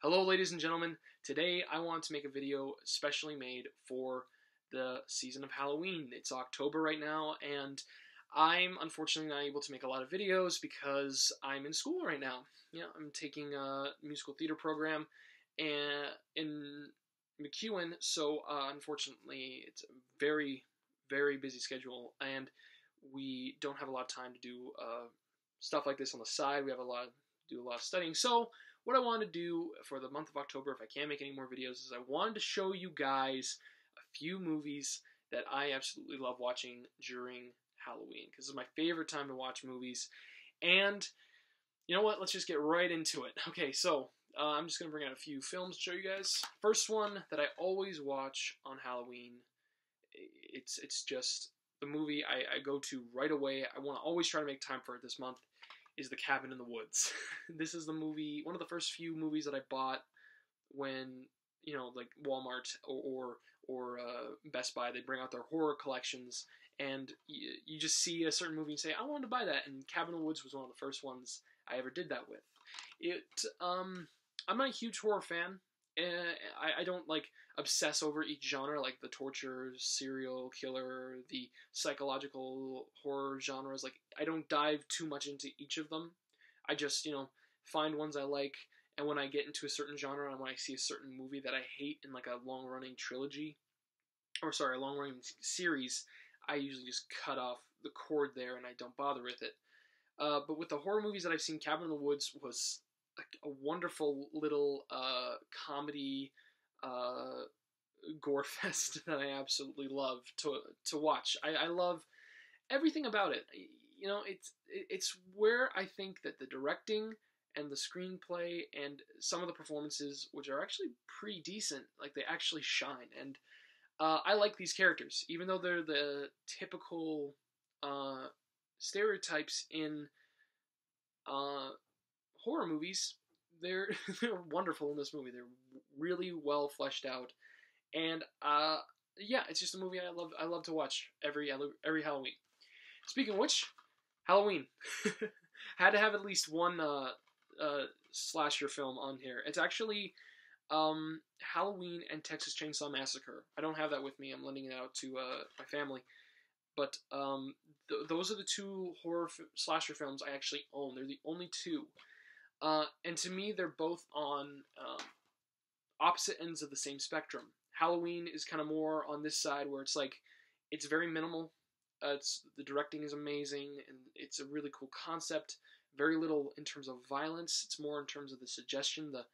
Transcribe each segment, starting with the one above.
Hello ladies and gentlemen, today I want to make a video specially made for the season of Halloween. It's October right now and I'm unfortunately not able to make a lot of videos because I'm in school right now. Yeah, I'm taking a musical theater program in McKinnon, so unfortunately it's a very busy schedule and we don't have a lot of time to do stuff like this on the side. We have do a lot of studying. So what I want to do for the month of October, if I can't make any more videos, is I wanted to show you guys a few movies that I absolutely love watching during Halloween, because it's my favorite time to watch movies. And you know what? Let's just get right into it. Okay, so I'm just going to bring out a few films to show you guys. First one that I always watch on Halloween, it's just the movie I go to right away. I want to always try to make time for it this month, is The Cabin in the Woods. This is the movie, one of the first few movies that I bought when, like Walmart or Best Buy, they bring out their horror collections, and you just see a certain movie and say, I wanted to buy that, and Cabin in the Woods was one of the first ones I ever did that with. I'm not a huge horror fan. I don't like obsess over each genre, like the torture, serial killer, the psychological horror genres. Like, I don't dive too much into each of them. I just, find ones I like, and when I get into a certain genre and when I see a certain movie that I hate in like a long-running trilogy, a long-running series, I usually just cut off the cord there and I don't bother with it. But with the horror movies that I've seen, Cabin in the Woods was a wonderful little comedy gore fest that I absolutely love to watch. I love everything about it. It's where I think that the directing and the screenplay and some of the performances, which are actually pretty decent, like they actually shine. And I like these characters, even though they're the typical stereotypes in horror movies. They're wonderful in this movie. They're really well fleshed out, and yeah, it's just a movie I love to watch every Halloween. Speaking of which, Halloween had to have at least one slasher film on here. It's actually Halloween and Texas Chainsaw Massacre. I don't have that with me. I'm lending it out to my family, but those are the two horror slasher films I actually own. They're the only two. And to me, they're both on opposite ends of the same spectrum. Halloween is kind of more on this side where it's like, it's very minimal. The directing is amazing, and it's a really cool concept. Very little in terms of violence. It's more in terms of the suggestion, the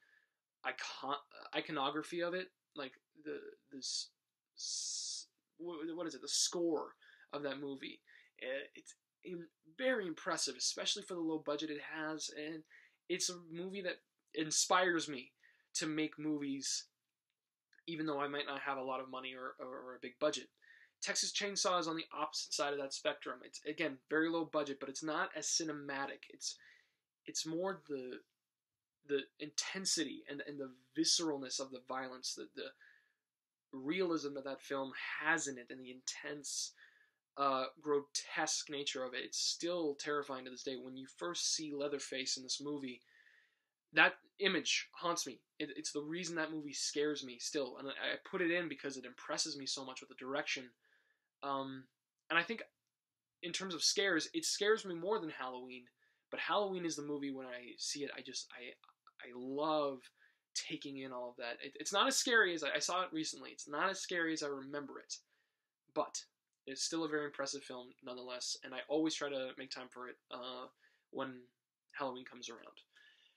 iconography of it, like what is it? The score of that movie. It's very impressive, especially for the low budget it has, and it's a movie that inspires me to make movies, even though I might not have a lot of money or a big budget. Texas Chainsaw is on the opposite side of that spectrum. It's, again, very low budget, but it's not as cinematic. It's more the intensity and the visceralness of the violence, the realism that film has in it, and the intense, grotesque nature of it. It's still terrifying to this day. When you first see Leatherface in this movie, that image haunts me. It's the reason that movie scares me still, and I put it in because it impresses me so much with the direction. And I think in terms of scares, it scares me more than Halloween. But Halloween is the movie, when I see it, I love taking in all of that. It's not as scary as I saw it recently. It's not as scary as I remember it, but it's still a very impressive film nonetheless. And I always try to make time for it when Halloween comes around.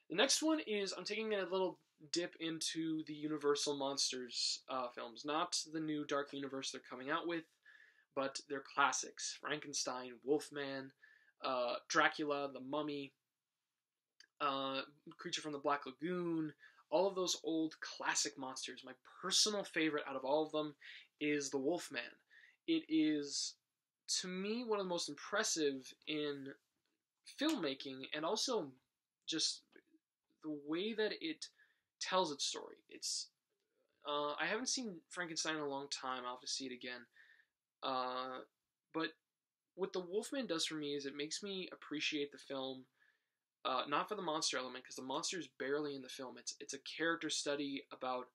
The next one is, I'm taking a little dip into the Universal Monsters films. Not the new Dark Universe they're coming out with, but their classics. Frankenstein, Wolfman, Dracula, The Mummy, Creature from the Black Lagoon, all of those old classic monsters. My personal favorite out of all of them is the Wolfman. It is, to me, one of the most impressive in filmmaking, and also just the way that it tells its story. It's I haven't seen Frankenstein in a long time. I'll have to see it again. But what the Wolfman does for me is it makes me appreciate the film not for the monster element, because the monster is barely in the film. It's a character study about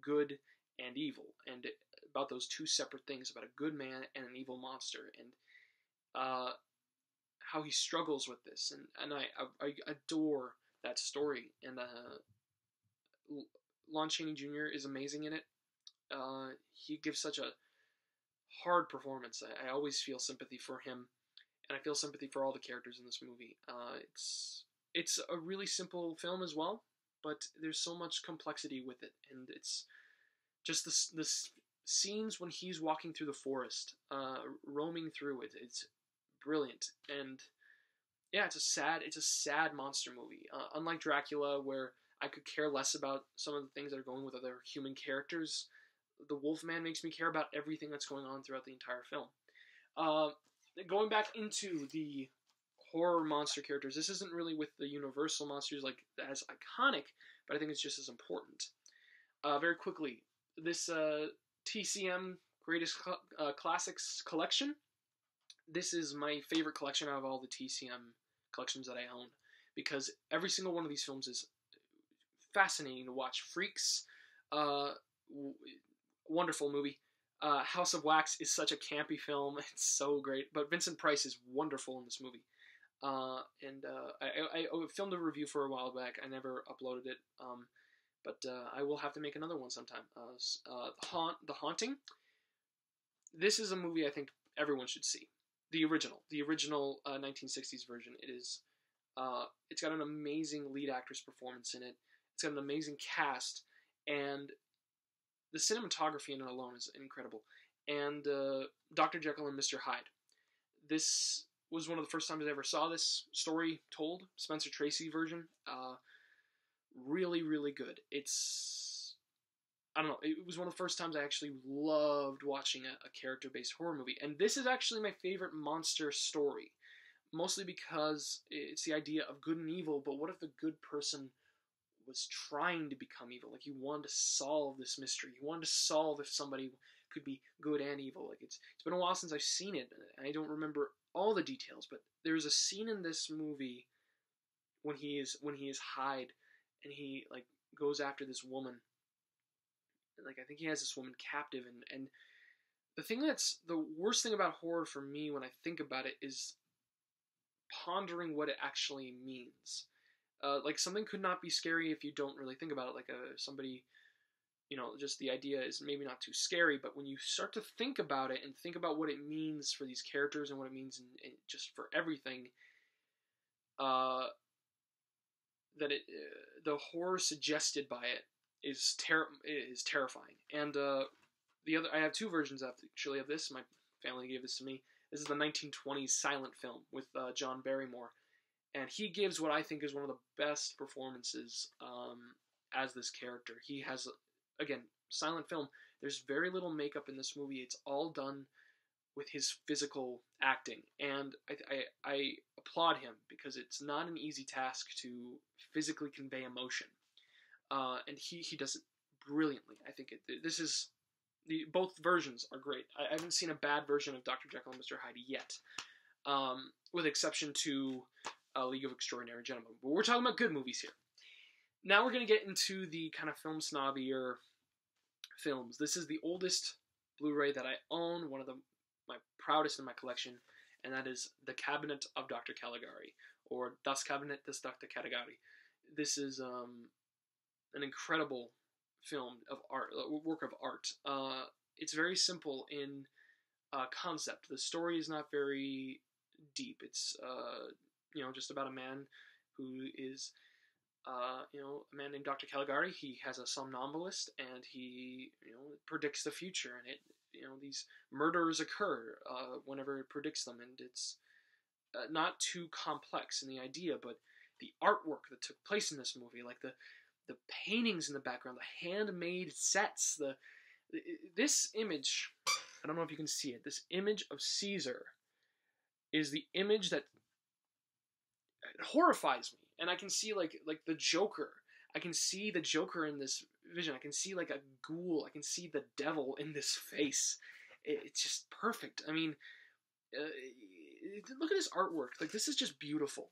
good and evil, and about those two separate things, about a good man and an evil monster, and how he struggles with this, and I adore that story. And Lon Chaney Jr. is amazing in it. He gives such a hard performance. I always feel sympathy for him, and I feel sympathy for all the characters in this movie. It's a really simple film as well, but there's so much complexity with it, and it's just the scenes when he's walking through the forest, roaming through it. It's brilliant, and yeah, it's a sad monster movie. Unlike Dracula, where I could care less about some of the things that are going with other human characters, the Wolfman makes me care about everything that's going on throughout the entire film. Going back into the horror monster characters, this isn't really with the Universal monsters like as iconic, but I think it's just as important. Very quickly, this TCM Greatest Classics collection. This is my favorite collection out of all the TCM collections that I own, because every single one of these films is fascinating to watch. Freaks, wonderful movie. House of Wax is such a campy film. It's so great. But Vincent Price is wonderful in this movie. I filmed a review for a while back. I never uploaded it. But I will have to make another one sometime. The Haunting. This is a movie I think everyone should see. The original 1960s version. It is. It's got an amazing lead actress performance in it. It's got an amazing cast, and the cinematography in it alone is incredible. And Dr. Jekyll and Mr. Hyde. This was one of the first times I ever saw this story told. Spencer Tracy version. Really, really good. I don't know, it was one of the first times I actually loved watching a character-based horror movie. And this is actually my favorite monster story. Mostly because it's the idea of good and evil, but what if the good person was trying to become evil? Like, he wanted to solve this mystery. He wanted to solve if somebody could be good and evil. Like, it's been a while since I've seen it, and I don't remember all the details, but there's a scene in this movie when he is Hyde, and he, like, goes after this woman. Like, I think he has this woman captive, and the thing that's the worst thing about horror for me when I think about it is pondering what it actually means. Like, something could not be scary if you don't really think about it. Like, somebody, just the idea is maybe not too scary, but when you start to think about it and think about what it means for these characters and what it means in just for everything, that the horror suggested by it is terrifying. And I have two versions actually of this. My family gave this to me. This is the 1920s silent film with John Barrymore, and he gives what I think is one of the best performances as this character. He has, again, silent film. There's very little makeup in this movie. It's all done with his physical acting, and I applaud him, because it's not an easy task to physically convey emotion, and he does it brilliantly. I think this is. Both versions are great. I haven't seen a bad version of Dr. Jekyll and Mr. Hyde yet, with exception to League of Extraordinary Gentlemen. But we're talking about good movies here. Now we're going to get into the kind of film snobbier films. This is the oldest Blu-ray that I own, one of my proudest in my collection, and that is The Cabinet of Dr. Caligari, or Das Cabinet des Dr. Caligari. This is an incredible film of art, work of art. It's very simple in concept. The story is not very deep. It's just about a man who is a man named Dr. Caligari. He has a somnambulist, and he predicts the future, and these murders occur whenever it predicts them, and it's not too complex in the idea, but the artwork that took place in this movie, like the paintings in the background, the handmade sets, this image, I don't know if you can see it, this image of Caesar is the image that horrifies me. And I can see like the Joker. I can see the Joker in this vision. I can see like a ghoul. I can see the devil in this face. It's just perfect. I mean, look at this artwork. Like, this is just beautiful.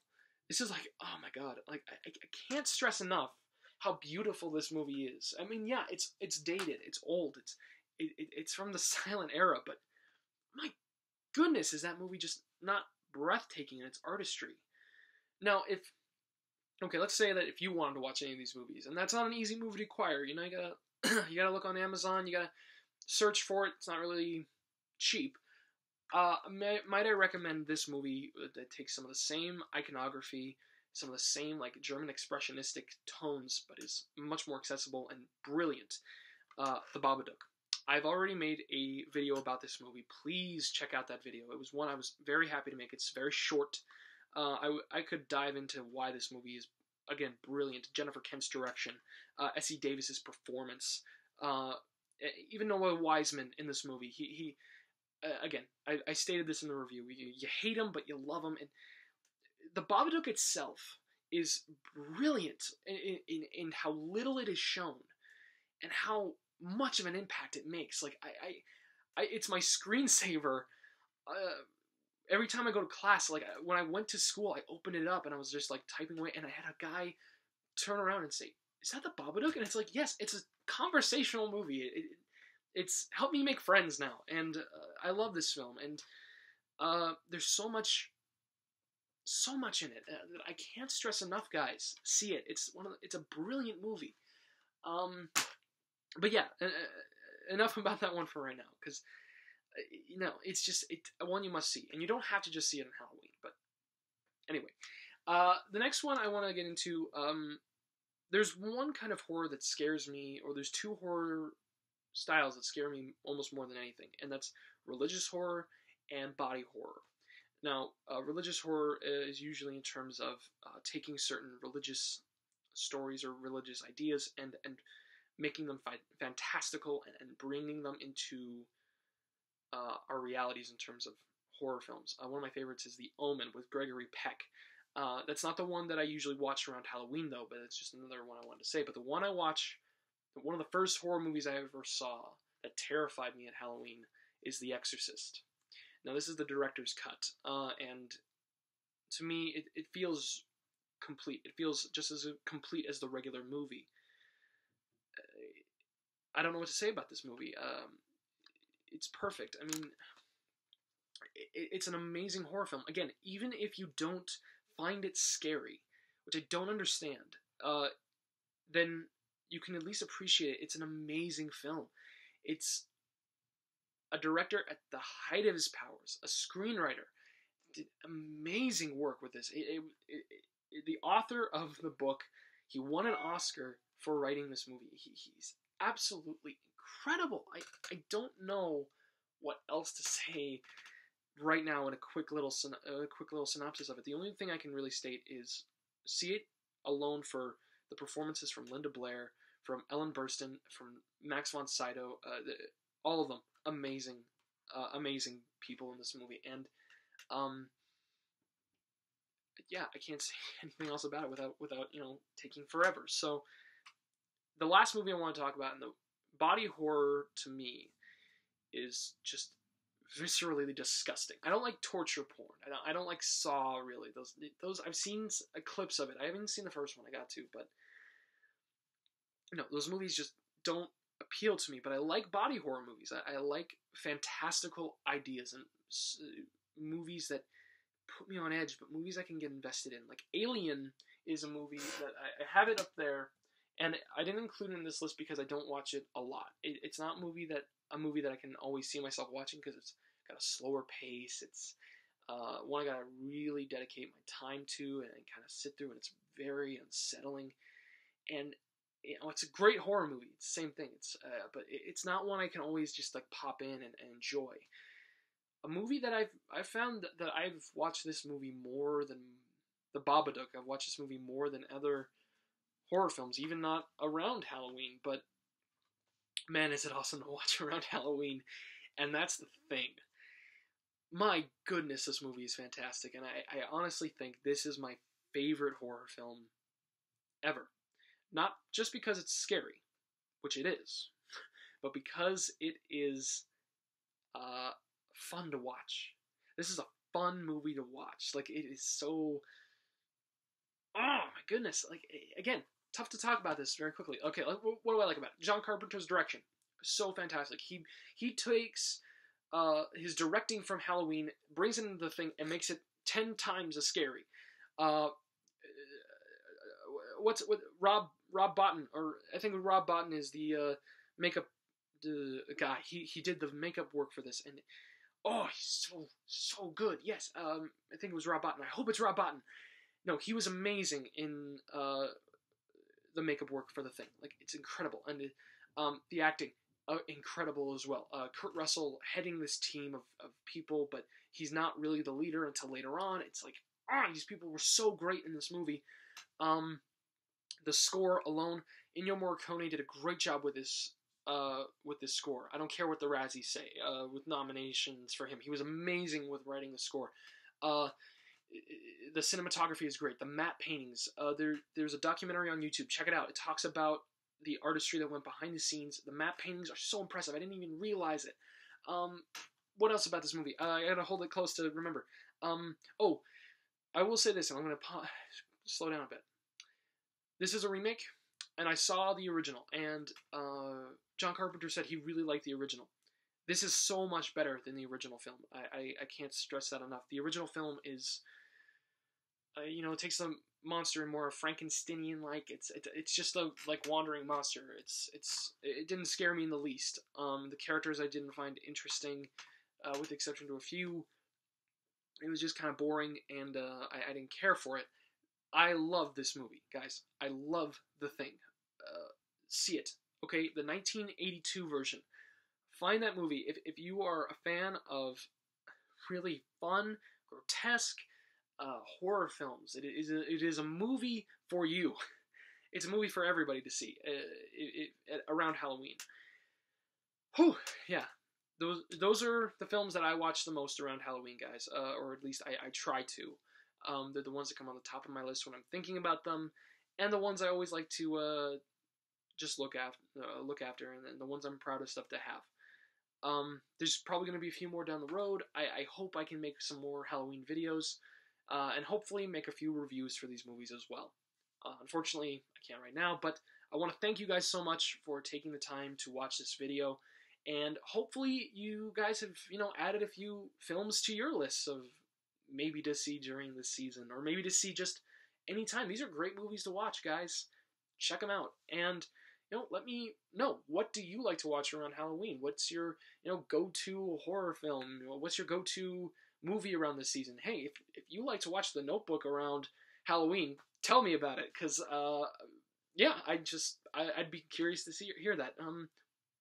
this is like, oh my god, like I can't stress enough how beautiful this movie is. I mean, yeah, it's dated, it's old, it's from the silent era, but my goodness, is that movie just not breathtaking in its artistry. Now, if okay, let's say that if you wanted to watch any of these movies, and that's not an easy movie to acquire, you know, you gotta you gotta look on Amazon, you gotta search for it. It's not really cheap. Might I recommend this movie that takes some of the same iconography, some of the same like German expressionistic tones, but is much more accessible and brilliant. The Babadook. I've already made a video about this movie. Please check out that video. It was one I was very happy to make. It's very short. I could dive into why this movie is, again, brilliant. Jennifer Kent's direction, Essie Davis's performance, even Noah Wiseman in this movie. He again, I stated this in the review. You hate him, but you love him. And the Babadook itself is brilliant in how little it is shown and how much of an impact it makes. Like it's my screensaver. Every time I go to class, like when I went to school, I opened it up and I was just like typing away, and I had a guy turn around and say, "Is that the Babadook?" And it's like, yes, it's a conversational movie. It's helped me make friends now, and I love this film. And there's so much in it that I can't stress enough, guys. See it. It's a brilliant movie. But yeah, enough about that one for right now, because you know, it's just one you must see, and you don't have to just see it on Halloween. But anyway, the next one I want to get into, there's one kind of horror that scares me, or there's two horror styles that scare me almost more than anything, and that's religious horror and body horror. Now, religious horror is usually in terms of taking certain religious stories or religious ideas and making them fantastical and bringing them into our realities in terms of horror films. One of my favorites is The Omen with Gregory Peck. That's not the one that I usually watch around Halloween, though, but it's just another one I wanted to say. But the one I watch, one of the first horror movies I ever saw that terrified me at Halloween is The Exorcist. Now, this is the director's cut, and to me, it feels complete. It feels just as complete as the regular movie. I don't know what to say about this movie. It's perfect. I mean, it's an amazing horror film. Again, even if you don't find it scary, which I don't understand, then you can at least appreciate it. It's an amazing film. It's a director at the height of his powers, a screenwriter, did amazing work with this. The author of the book, he won an Oscar for writing this movie. He's absolutely incredible. I don't know what else to say right now in a quick little synopsis of it. The only thing I can really state is see it alone for the performances from Linda Blair, from Ellen Burstyn, from Max von Sydow, all of them amazing people in this movie. And yeah, I can't say anything else about it without taking forever. So the last movie I want to talk about, and the body horror to me is just viscerally disgusting. I don't like torture porn. I don't like Saw, really. Those I've seen clips of it. I haven't seen the first one. I got to, but those movies just don't appeal to me. But I like body horror movies. I like fantastical ideas and movies that put me on edge, but movies I can get invested in. Like Alien is a movie that I have it up there, and I didn't include it in this list because I don't watch it a lot. It's not a movie that I can always see myself watching because it's got a slower pace. It's one I gotta really dedicate my time to and kind of sit through, and it's very unsettling. And it's a great horror movie. It's the same thing. But it's not one I can always just like pop in and enjoy. A movie that I've found that I've watched this movie more than The Babadook. I've watched this movie more than other horror films, even not around Halloween. But man, is it awesome to watch around Halloween. And that's the thing. My goodness, this movie is fantastic. And I honestly think this is my favorite horror film ever. Not just because it's scary, which it is, but because it is fun to watch. This is a fun movie to watch. Like, it is so Oh my goodness! Like again, tough to talk about this very quickly. Okay, what do I like about it? John Carpenter's direction, so fantastic. He takes his directing from Halloween, brings it into the thing, and makes it 10 times as scary. Uh, what's with Rob Bottin, or I think Rob Bottin is the makeup guy. He did the makeup work for this, and oh, he's so good. Yes, I think it was Rob Bottin. I hope it's Rob Bottin. No, he was amazing in the makeup work for the thing. Like, it's incredible, and the acting incredible as well. Kurt Russell heading this team of people, but he's not really the leader until later on. It's like, these people were so great in this movie. The score alone, Ennio Morricone did a great job with this score. I don't care what the Razzies say. With nominations for him, he was amazing with writing the score. The cinematography is great. The matte paintings. There's a documentary on YouTube. Check it out. It talks about the artistry that went behind the scenes. The matte paintings are so impressive. I didn't even realize it. What else about this movie? I gotta hold it close to remember. I will say this, and I'm gonna slow down a bit. This is a remake, and I saw the original, and John Carpenter said he really liked the original. This is so much better than the original film. I can't stress that enough. The original film is, it takes the monster in more Frankensteinian-like. It's just a wandering monster. It didn't scare me in the least. The characters I didn't find interesting, with the exception to a few. It was just kind of boring, and I didn't care for it. I love this movie, guys. I love The Thing. See it. Okay, the 1982 version. Find that movie. If you are a fan of really fun, grotesque horror films, it is a movie for you. It's a movie for everybody to see around Halloween. Whew, yeah. Those are the films that I watch the most around Halloween, guys. Or at least I try to. They're the ones that come on the top of my list when I'm thinking about them, and the ones I always like to just look after, and the ones I'm proudest of to have. There's probably going to be a few more down the road. I hope I can make some more Halloween videos, and hopefully make a few reviews for these movies as well. Unfortunately, I can't right now, but I want to thank you guys so much for taking the time to watch this video, and hopefully you guys have, added a few films to your lists of maybe to see during this season, or maybe to see just anytime. These are great movies to watch, guys. Check them out, and let me know, what do you like to watch around Halloween? What's your go-to horror film? What's your go-to movie around this season? Hey, if you like to watch The Notebook around Halloween, tell me about it, because I'd be curious to hear that.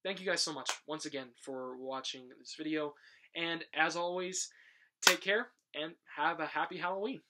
Thank you guys so much once again for watching this video, and as always, take care and have a happy Halloween.